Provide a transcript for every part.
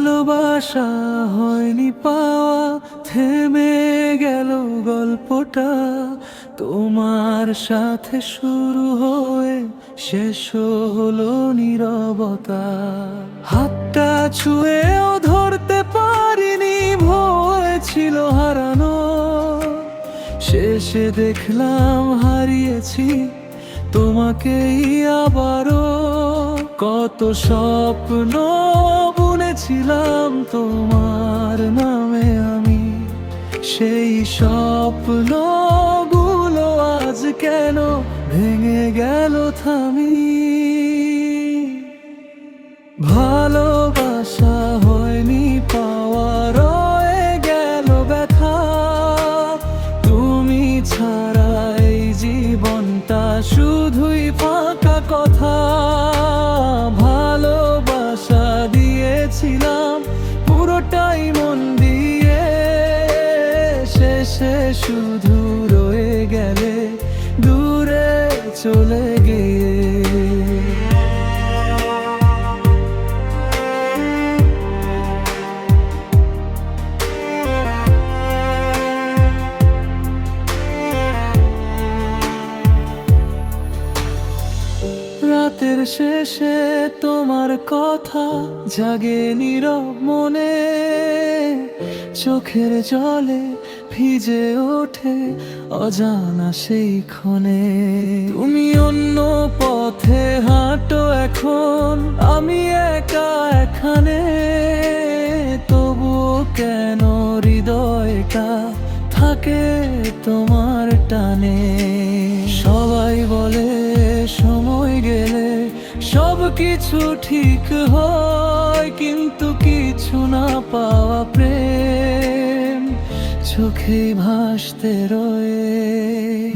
ভালোবাসা হয়নি পাওয়া, থেমে গেল গল্পটা। তোমার সাথে শুরু হয়ে শেষ হলো নীরবতা। হাতটা ছুঁয়েও ধরতে পারিনি, ভয় ছিল হারানো। শেষে দেখলাম হারিয়েছি তোমাকেই আবারও। কত স্বপ্ন বুনেছিলাম তোমার নামে আমি, সেই স্বপ্নগুলো আজ কেন ভেঙে গেল থামি। ভালোবাসা হয়নি পাওয়া, রয়ে গেল ব্যথা। তুমি ছাড়া এই জীবনটা শুধুই ফাঁকা কথা। ভালোবাসা দিয়েছিলাম পুরোটাই মন দিয়ে, শেষে শুধু রয়ে গেলে দূরে চলে গিয়ে। রাতের শেষে তোমার কথা জাগে নীরব মনে, চোখের জলে ভিজে ওঠে অজানা সেই ক্ষণে। তুমি অন্য পথে হাঁটো এখন, আমি একা এখানে। তবুও কেন হৃদয়টা থাকে তোমার টানে। সবাই বলে সময় গেলে সব কিছু ঠিক হয়, কিন্তু কিছু না পাওয়া প্রেম চোখে ভাসতে রয়ে।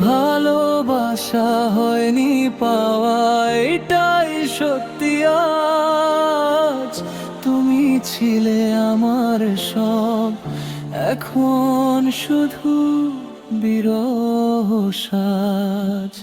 ভালোবাসা হয়নি পাওয়া, এটাই সত্যি আজ। তুমি ছিলে আমার সব, এখন শুধু বিরহ সাজ।